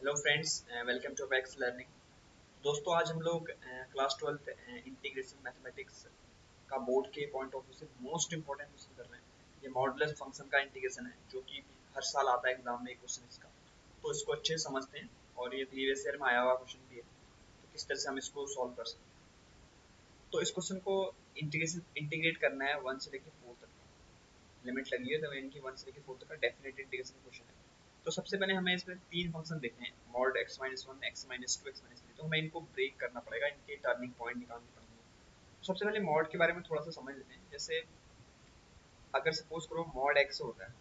Hello friends, welcome to Apex learning. दोस्तों, आज हम लोग क्लास 12 इंटीग्रेशन मैथमेटिक्स का बोर्ड के पॉइंट ऑफ व्यू से मोस्ट इंपॉर्टेंट क्वेश्चन कर रहे हैं। ये मॉडुलस फंक्शन का इंटीग्रेशन है, जो कि हर साल आता है एग्जाम में क्वेश्चन इसका। तो इसको अच्छे से समझते हैं, और ये प्रीवियस ईयर में आया हुआ क्वेश्चन भी है, तो किस तरह से हम इसको सॉल्व कर सकते हैं। तो इस क्वेश्चन को इंटीग्रेट करना है 1 से लेकर 4 तक। लिमिट लगी है तो इनकी 1 से लेकर 4 तक का डेफिनेट इंटीग्रेशन क्वेश्चन है। तो सबसे पहले हमें इसमें तीन फंक्शन देखने हैं, mod x minus one, x minus two, x minus three. तो हमें इनको ब्रेक करना पड़ेगा, इनके टर्निंग पॉइंट निकालने पड़ेंगे। सबसे पहले मॉड के बारे में थोड़ा सा समझ लेते हैं। जैसे अगर सपोज करो मॉड x होता है,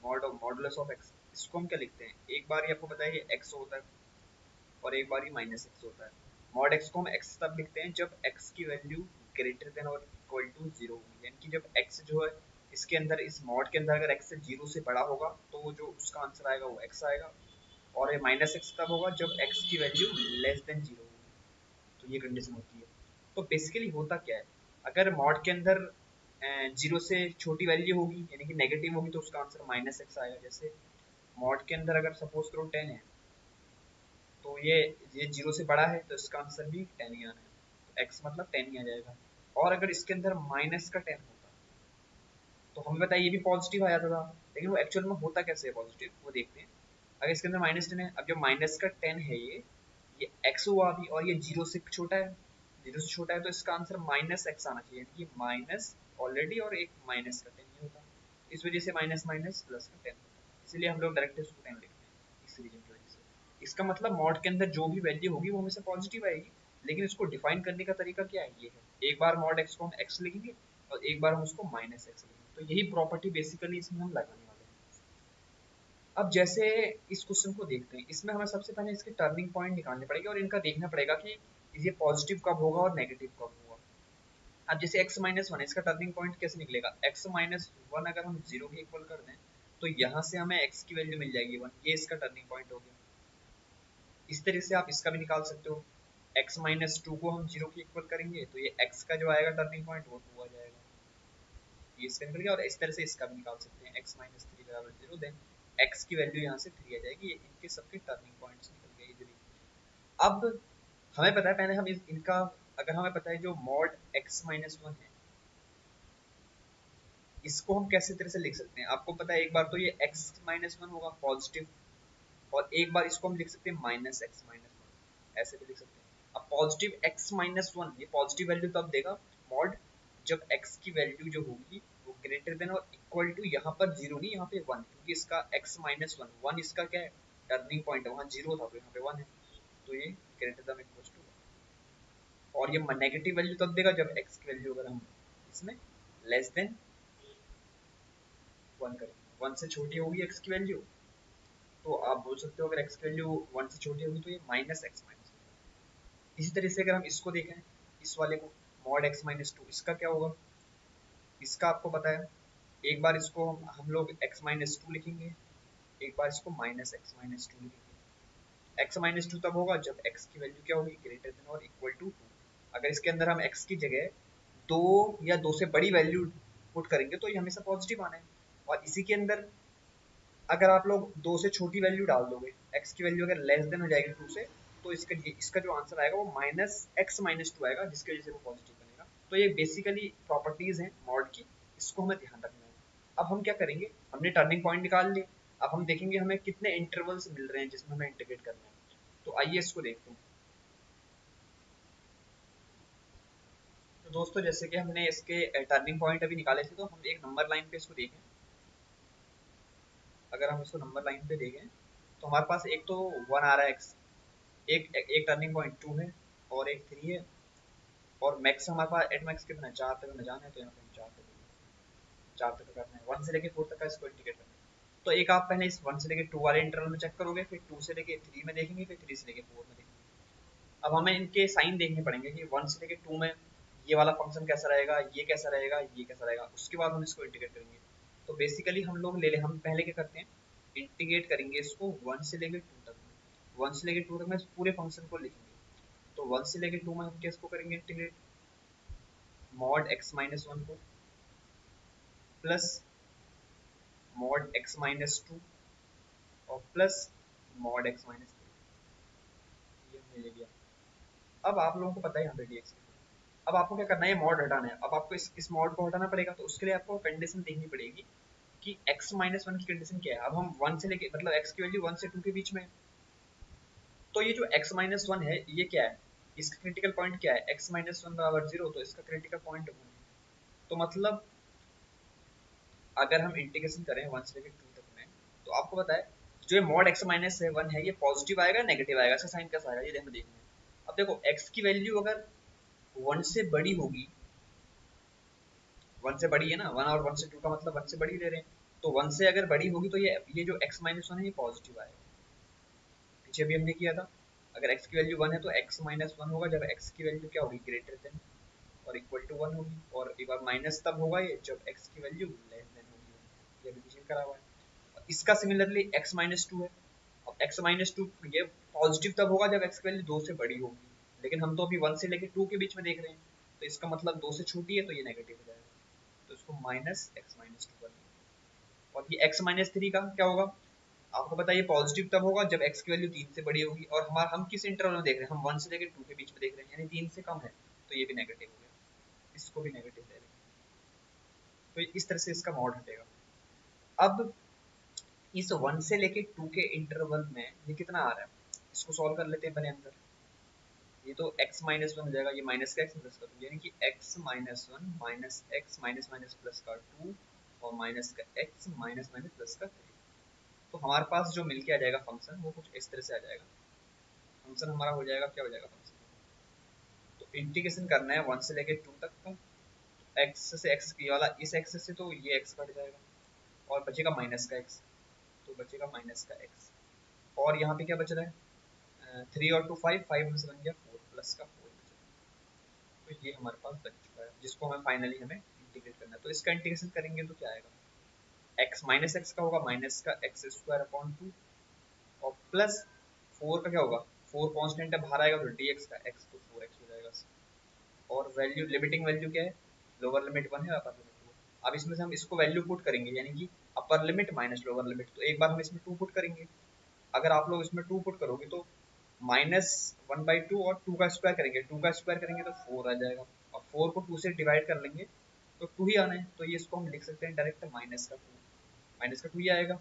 mod of modulus of x, इसको हम क्या लिखते हैं? एक बार ही आपको पता है कि x होता है और एक बार ही माइनस x होता है। मॉड x को हम x तब लिखते हैं जब x की वैल्यू ग्रेटर देन और इक्वल टू जीरो होगी, यानी कि जब x जो है इसके अंदर, इस मॉड के अंदर अगर x से जीरो से बड़ा होगा तो जो उसका आंसर आएगा वो x आएगा। और ये माइनस एक्स तब होगा जब x की वैल्यू लेस देन जीरो होगी, तो ये कंडीशन होती है। तो बेसिकली होता क्या है, अगर मॉड के अंदर जीरो से छोटी वैल्यू होगी यानी कि नेगेटिव होगी तो उसका आंसर माइनस एक्स आएगा। जैसे मॉड के अंदर अगर सपोज करो 10 है, तो ये जीरो से बड़ा है तो इसका आंसर भी 10 ही आना है, तो एक्स मतलब 10 ही आ जाएगा। और अगर इसके अंदर माइनस का 10 होता तो हमें बताइए ये भी पॉजिटिव आ जाता था, लेकिन वो एक्चुअल में होता कैसे है पॉजिटिव, वो देखते हैं। अगर इसके अंदर माइनस 10 है, अब जो माइनस का 10 है ये एक्स हुआ अभी, और ये जीरो से छोटा है, जीरो से छोटा है, तो इसका आंसर माइनस एक्स आना चाहिए, यानी कि माइनस ऑलरेडी और एक माइनस का 10 ही होता। इस वजह से माइनस माइनस प्लस का 10 होता, इसलिए हम लोग डायरेक्ट इसको 10 लिखते हैं, इस रीजन की वजह से। इसका मतलब मॉड के अंदर जो भी वैल्यू होगी वो हमेशा पॉजिटिव आएगी, लेकिन इसको डिफाइन करने का तरीका क्या है, ये है एक बार मॉड एक्स को हम एक्स लिखेंगे और एक बार हम उसको माइनस एक्स लिखेंगे। तो यही प्रॉपर्टी बेसिकली इसमें हम लगाने वाले हैं। अब जैसे इस क्वेश्चन को देखते हैं, इसमें हमें सबसे पहले इसके टर्निंग पॉइंट निकालने पड़ेंगे और इनका देखना पड़ेगा कि ये पॉजिटिव कब होगा और नेगेटिव कब होगा। अब जैसे x माइनस वन, इसका टर्निंग पॉइंट कैसे निकलेगा? x माइनस वन अगर हम जीरो के इक्वल कर दें तो यहाँ से हमें x की वैल्यू मिल जाएगी 1, ये इसका टर्निंग पॉइंट हो गया। इस तरह से आप इसका भी निकाल सकते हो, x माइनस टू को हम जीरो के इक्वल करेंगे तो ये x का जो आएगा टर्निंग पॉइंट वो 2 आ जाएगा, ये इसका निकल गया। और इस तरह से इसका भी निकाल सकते हैं, x माइनस थ्री बराबर जीरो, देन x की वैल्यू यहाँ से 3 आ जाएगी। ये इनके सबके टर्निंग पॉइंट्स निकल गए इजीली। अब हमें पता है, पहले हम इनका, अगर हमें पता है जो मॉड x माइनस वन है, इसको हम कैसे तरह से लिख सकते हैं? आपको पता है एक बार तो ये x माइनस वन होगा पॉजिटिव, और एक बार इसको हम लिख सकते हैं माइनस एक्स माइनस वन, ऐसे भी लिख सकते हैं। अब पॉजिटिव x माइनस वन, ये पॉजिटिव वैल्यू तब देगा मॉड जब x की वैल्यू जो होगी वो ग्रेटर देन और इक्वल टू, यहाँ पर जीरो नहीं, यहाँ पे वन, क्योंकि इसका x माइनस वन, वन इसका क्या है टर्निंग पॉइंट है, वहाँ जीरो था तो यहाँ पे वन है, तो ये ग्रेटर देन इक्वल टू। और ये नेगेटिव वैल्यू तब देगा जब x की वैल्यू अगर हम इसमें लेस देन वन करेंगे, वन से छोटी होगी x की वैल्यू, तो आप बोल सकते हो अगर x की वैल्यू वन से छोटी होगी तो ये माइनस एक्स माइनस। इसी तरह से अगर हम इसको देखें, इस वाले को मॉड x माइनस टू, इसका क्या होगा? इसका आपको पता है, एक बार इसको हम लोग x माइनस टू लिखेंगे, एक बार इसको माइनस एक्स माइनस टू लिखेंगे। x माइनस टू तब होगा जब x की वैल्यू क्या होगी ग्रेटर देन और इक्वल टू टू। अगर इसके अंदर हम x की जगह दो या दो से बड़ी वैल्यू पुट करेंगे तो ये हमेशा पॉजिटिव आना है। और इसी के अंदर अगर आप लोग दो से छोटी वैल्यू डाल दोगे, x की वैल्यू अगर लेस देन हो जाएगी टू से, तो इसका जो आंसर आएगा वो माइनस एक्स माइनस टू आएगा, जिसकी वजह से वो पॉजिटिव बनेगा। तो ये बेसिकली प्रॉपर्टीज हैं मॉड की, इसको हमें ध्यान रखना है। अब हम क्या करेंगे, हमने टर्निंग पॉइंट निकाल लिए, अब हम देखेंगे हमें कितने इंटरवल्स मिल रहे हैं जिसमें हमें इंटीग्रेट करना है। तो आइए इसको देखते हैं। तो दोस्तों, जैसे कि हमने इसके टर्निंग पॉइंट अभी निकाले थे, तो हम एक नंबर लाइन पे इसको देखें। अगर हम इसको नंबर लाइन पे देखें तो हमारे पास एक तो वन आ रहा है x, एक एक टर्निंग पॉइंट टू है और एक थ्री है, और मैक्स हमारे पास एट मैक्स कितना है, चार तक हमें जाना है, तो यहाँ पे हम चार तक करना है, वन से लेके फोर तक का इसको इंटीग्रेट करना है। तो एक आप पहले इस वन से लेके टू वाले इंटरवल में चेक करोगे, फिर टू से लेके थ्री में देखेंगे, फिर थ्री से लेके फोर में देखेंगे। अब हमें इनके साइन देखने पड़ेंगे कि वन से लेके टू में ये वाला फंक्शन कैसा रहेगा, ये कैसा रहेगा, ये कैसा रहेगा, उसके बाद हम इसको इंटीग्रेट करेंगे। तो बेसिकली हम पहले क्या करते हैं, इंटीग्रेट करेंगे इसको वन से लेके टू तक में। वन से लेके टू तक में इस पूरे फंक्शन को लिखेंगे। तो वन से लेके टू में हम किसको करेंगे integrate, mod x minus one को plus mod x minus two और प्लस मॉड x माइनस 3, ये हमने ले लिया। अब आप लोगों को पता है यहाँ पे dx, अब आपको क्या करना है, मॉड हटाना है। अब आपको इस मॉड को हटाना पड़ेगा, तो उसके लिए आपको कंडीशन देखनी पड़ेगी कि x माइनस 1 की कंडीशन क्या है। अब हम 1 से लेके मतलब x की वैल्यू 1 से 2 के बीच में है, तो ये जो x माइनस 1 है ये क्या है, इसका क्रिटिकल पॉइंट क्या है, x माइनस 1 बराबर 0, तो इसका क्रिटिकल पॉइंट 1 है। तो मतलब अगर हम इंटीग्रेशन करें 1 से लेकर 2 तक में, तो आपको पता है जो ये मॉड x माइनस 1 है ये पॉजिटिव आएगा नेगेटिव आएगा, इसका साइन कैसा आएगा ये हमें देखना है। अब देखो x की वैल्यू अगर 1 से बड़ी होगी, 1 से बड़ी है ना, 1 और 1 से 2 का मतलब 1 से बड़ी ले रहे हैं, तो 1 से अगर बड़ी होगी तो ये जो x माइनस 1 है ये पॉजिटिव आएगा। पीछे भी हमने किया था, अगर x की वैल्यू 1 है तो x माइनस 1 होगा जब x की वैल्यू क्या होगी, ग्रेटर देन और इक्वल टू 1 होगी, और एक बार माइनस तब होगा ये जब x की वैल्यू लेस देन होगी, ये भी पीछे करा हुआ है। और इसका सिमिलरली x माइनस 2 है, अब x माइनस 2 ये पॉजिटिव तब होगा जब x की वैल्यू 2 से बड़ी होगी, लेकिन हम तो अभी 1 से लेकर 2 के बीच में देख रहे हैं, तो इसका मतलब 2 से छोटी है तो ये नेगेटिव हो जाएगा, तो इसको माइनस x माइनस 2 कर। और ये x माइनस 3 का क्या होगा, आपको पता है ये पॉजिटिव तब होगा जब x की वैल्यू 3 से बड़ी होगी, और हम किस इंटरवल में देख रहे हैं, हम 1 से लेकर 2 के बीच में देख रहे हैं, यानी 3 से कम है, तो ये भी नेगेटिव हो गया, इसको भी नेगेटिव ले लेंगे। तो इस तरह से इसका मॉड हटेगा। अब इस 1 से लेके 2 के इंटरवल में ये कितना आ रहा है, इसको सॉल्व कर लेते हैं पहले अंदर। ये तो x माइनस 1 हो जाएगा, ये माइनस का x प्लस का 2, यानी कि x minus 1 minus x minus minus plus का 2 और माइनस का x माइनस माइनस प्लस का 3। तो हमारे पास जो मिल के आ जाएगा फंक्शन वो कुछ इस तरह से आ जाएगा। फंक्शन हमारा हो जाएगा, क्या हो जाएगा फंक्शन, तो इंटीग्रेशन करना है 1 से लेके 2 तक का, x से x की वाला इस x से तो ये x कट जाएगा और बचेगा माइनस का x, तो बचेगा माइनस का x। और यहाँ पे क्या बच रहा है, 3 और 2 5, 5 में से बन गया 4 प्लस का 4 बच रहा है। तो ये हमारे पास बच चुका है जिसको हमें फाइनली हमें इंटीग्रेट करना है। तो इसका इंटीग्रेशन करेंगे तो क्या आएगा, x माइनस एक्स का होगा माइनस का एक्स स्क्वायर अपॉन 2, और प्लस 4 का क्या होगा, 4 कांस्टेंट है बाहर आएगा तो dx का x, तो 4x हो जाएगा। और वैल्यू लिमिटिंग वैल्यू क्या है, लोअर लिमिट 1 है अपर लिमिट 2। अब इसमें से हम इसको वैल्यू पुट करेंगे, यानी कि upper limit minus lower limit, तो एक बार हम इसमें 2 पुट करेंगे। अगर आप लोग इसमें 2 पुट करोगे तो माइनस 1/2 और 2 का स्क्वायर करेंगे, 2 का स्क्वायर करेंगे तो 4 आ जाएगा, और 4 को 2 से डिवाइड कर लेंगे तो 2 ही आना है, तो ये इसको हम लिख सकते हैं डायरेक्ट माइनस का 2 ही आएगा,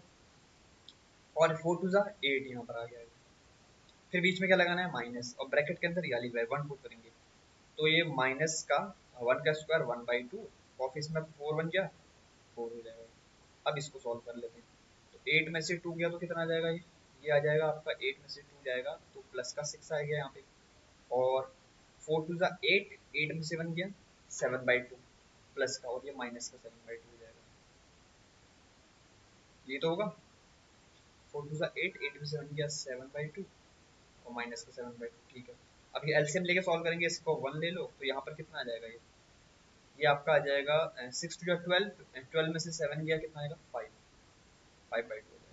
और 4 टू जा 8 यहाँ पर आ गया। फिर बीच में क्या लगाना है, माइनस, और ब्रैकेट के अंदर याली 1 पुट करेंगे, तो ये माइनस का 1 का स्क्वायर 1/2, ऑफिस में 4 बन गया, 4 हो जाएगा। अब इसको सॉल्व कर लेते हैं, तो 8 में से 2 गया तो कितना आ जाएगा, ये आ जाएगा आपका 8 में से 2 जाएगा तो प्लस का 6 आ गया यहाँ पे, और 4 टू जा 8, 8 में से 1 गया 7/2 प्लस का, और ये माइनस का 7/2 हो जाएगा, ये तो होगा 4 टू जा 8, 8 में से 1 गया 7/2 और माइनस का 7/2, ठीक है। अब ये एलसीएम लेके सॉल्व करेंगे, इसको 1 ले लो तो यहाँ पर कितना आ जाएगा, ये आपका आ जाएगा 6 टू 12, 12 में से 7 गया कितना आएगा 5, 5/2 हो जाएगा।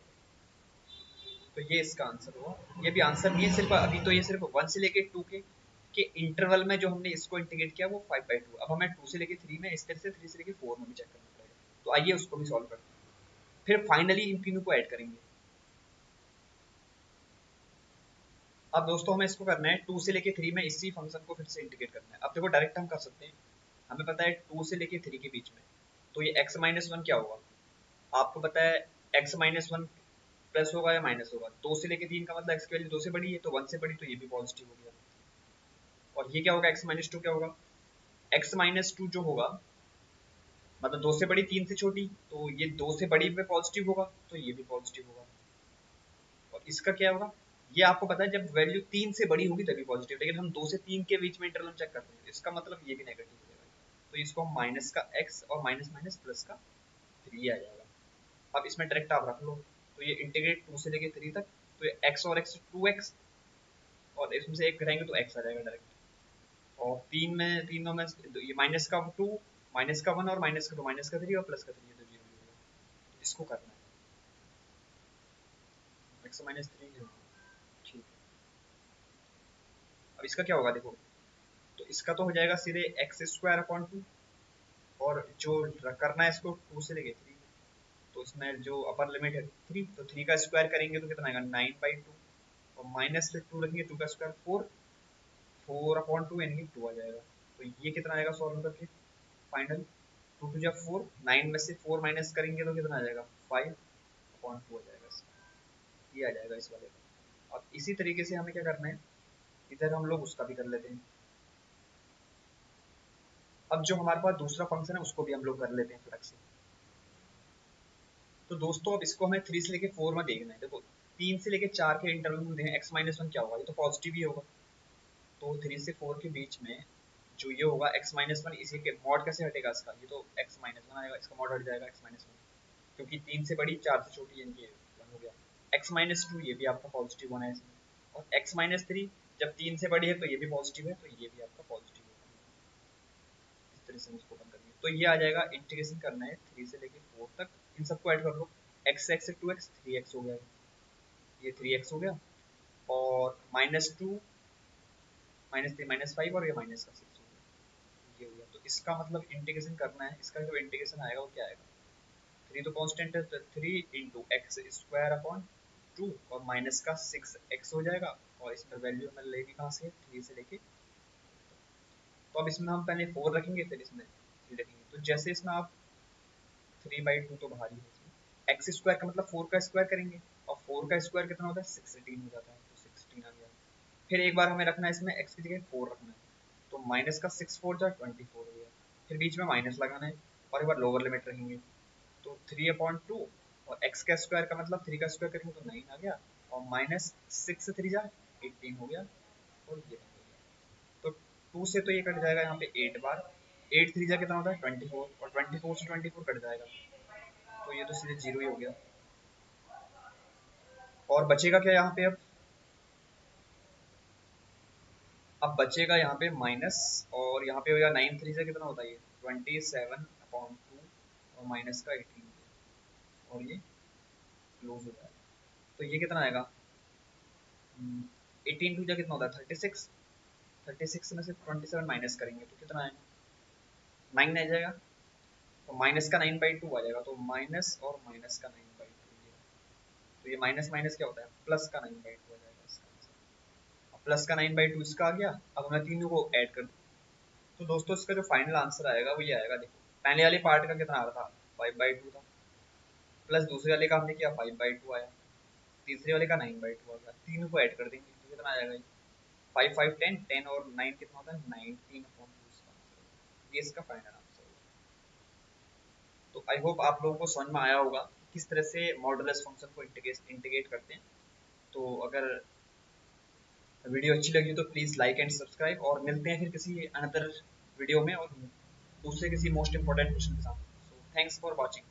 तो ये इसका आंसर हुआ, ये भी आंसर नहीं है सिर्फ, अभी तो ये सिर्फ 1 से लेके 2 के इंटरवल में जो हमने इसको इंटीग्रेट किया वो 5/2। अब हमें 2 से लेके 3 में, इस तरह से 3 से लेके 4 में भी चेक करना पड़ेगा, तो आइए उसको भी सॉल्व करते हैं, फिर फाइनली इन तीनों को ऐड करेंगे। अब दोस्तों हमें इसको करना है 2 से लेके 3 में इसी फंक्शन को फिर से इंटीग्रेट करना है। अब देखो डायरेक्ट हम कर सकते हैं, हमें पता है 2 से लेके 3 के बीच में, तो ये x माइनस 1 क्या होगा, आपको पता है x माइनस 1 प्लस होगा या माइनस होगा, 2 से लेके 3 का मतलब x की वैल्यू 2 से बड़ी है, तो 1 से बड़ी, तो ये भी पॉजिटिव हो गया। और ये क्या होगा, x माइनस 2 क्या होगा, x माइनस 2 जो होगा मतलब 2 से बड़ी 3 से छोटी, तो ये 2 से बड़ी में पॉजिटिव होगा, तो ये भी पॉजिटिव होगा। और इसका क्या होगा, ये आपको पता है जब वैल्यू 3 से बड़ी होगी तभी पॉजिटिव, लेकिन हम 2 से 3 के बीच में इंटरवल चेक कर रहे हैं, इसका मतलब ये भी नेगेटिव हो जाएगा, तो इसको हम माइनस का x और माइनस माइनस प्लस का 3 आ जाएगा। अब इसमें डायरेक्ट आप रख लो, तो ये इंटीग्रेट 2 से लेके 3 तक, तो ये x और x 2x, और इसमें से एक घटाएंगे तो x आ जाएगा डायरेक्ट, और तीनों में ये माइनस का 2, माइनस का 1 और माइनस का 2, माइनस का 3 और प्लस का 3, ये तो 0 हो गया। इसको करना है x माइनस 3, ठीक है। अब इसका क्या होगा देखो, तो इसका तो हो जाएगा सीधे एक्स स्क्वायर अपॉन 2, और जो करना है इसको 2 से लेके 3, तो इसमें जो अपर लिमिट है 3, तो 3 का स्क्वायर करेंगे तो कितना आएगा 9/2, और माइनस से 2 रखेंगे 2 का स्क्वायर 4, 4/2 यानी कि 2 आ जाएगा। तो ये कितना आएगा सॉल्व करके फाइनल, 2 2 जा 4, 9 में से 4 माइनस करेंगे तो कितना आ जाएगा 5/2 आ जाएगा इसका, ये आ जाएगा इस वाले का। अब इसी तरीके से हमें क्या करना है, इधर हम लोग उसका भी कर लेते हैं। अब जो हमारे पास दूसरा फंक्शन है उसको भी हम लोग कर लेते हैं फटक से। तो दोस्तों अब इसको हमें 3 से लेके 4 में देखना है। देखो 3 से लेके 4 के इंटरवल में देखें x-1 क्या होगा, ये तो पॉजिटिव ही होगा। तो 3 से 4 के बीच में जो ये होगा x-1, इसी के मॉड कैसे हटेगा इसका, ये तो x-1 आएगा, इसका मॉड हट जाएगा x-1, क्योंकि 3 से बड़ी 4 से छोटी यानी कि 1 हो गया। x-2 ये भी आपका पॉजिटिव होना है इसमें, और x-3 जब 3 से बड़ी है तो ये भी पॉजिटिव है, तो ये भी आपका पॉजिटिव होगा। इस तरह से इसको बंद करेंगे तो ये आ जाएगा, इंटीग्रेशन करना है 3 से लेके 4 तक, इन सबको ऐड कर लो, x से 2x 3x हो गया, ये 3x हो गया, और -2 -3 -5 और ये माइनस का 6 हो गया, ये हो गया। तो इसका मतलब इंटीग्रेशन करना है, इसका जो इंटीग्रेशन आएगा वो क्या आएगा, 3 तो कांस्टेंट है, तो 3 इंटू एक्स स्क्वायर अपॉन 2 और माइनस का 6x हो जाएगा, और इसमें वैल्यू हमें लेनी कहाँ से, 3 से लेके। तो अब इसमें हम पहले 4 रखेंगे फिर इसमें 3 रखेंगे, तो जैसे इसमें आप 3/2 तो बाहर ही है, एक्स स्क्वायर का मतलब 4 का स्क्वायर करेंगे, और 4 का स्क्वायर कितना होता है 16 हो जाता है, तो 16 आ गया। फिर एक बार हमें रखना है इसमें x की जगह 4 रखना है, तो माइनस का 6 4 जा 24 हो गया, फिर बीच में माइनस लगाना है, और एक बार लोअर लिमिट रखेंगे, तो 3/2 और x का स्क्वायर का मतलब 3 का स्क्वायर करेंगे तो 9 आ गया, और माइनस 6 से 3 जा 18 हो गया, और ये बन गया। तो 2 से तो ये कट जाएगा यहाँ पे 8 बार, 8 3 जा कितना होता है 24, और 24 से 24 कट जाएगा, तो ये तो सीधे 0 ही हो गया। और बचेगा क्या यहाँ पे, अब बचेगा यहाँ पे माइनस, और यहाँ पे हो गया 9 3 से कितना होता है ये 27/2, और माइनस का 18, और ये क्लोज हो जाएगा। तो ये कितना आएगा 18 2 जा कितना होता है 36, 36 में से 27 माइनस करेंगे तो कितना आएगा 9 आ जाएगा, तो माइनस का 9/2 आ जाएगा, तो माइनस और माइनस का 9/2, तो ये माइनस माइनस क्या होता है प्लस का 9/2 आ जाएगा इसका आंसर। प्लस का 9/2 इसका आ गया, अब हमने तीनों को ऐड कर दिया। तो दोस्तों इसका जो फाइनल आंसर आएगा वो ये आएगा, देखो पहले वाले पार्ट का कितना आ रहा था 5/2 था, प्लस दूसरे वाले का हमने किया 5/2 आया, तीसरे वाले का 9/2 आ गया, तीनों को ऐड कर देंगे तो कितना आ जाएगा, 5 5 10 10 और 9 कितना होता है 19/2 इसका आंसर, ये इसका फाइनल आंसर होगा। तो आई होप आप लोगों को समझ में आया होगा किस तरह से मॉडुलस फंक्शन को इंटीग्रेट करते हैं। तो अगर वीडियो अच्छी लगी तो प्लीज़ लाइक एंड सब्सक्राइब, और मिलते हैं फिर किसी अनदर वीडियो में और दूसरे किसी मोस्ट इंपॉर्टेंट क्वेश्चन के साथ। So thanks for watching.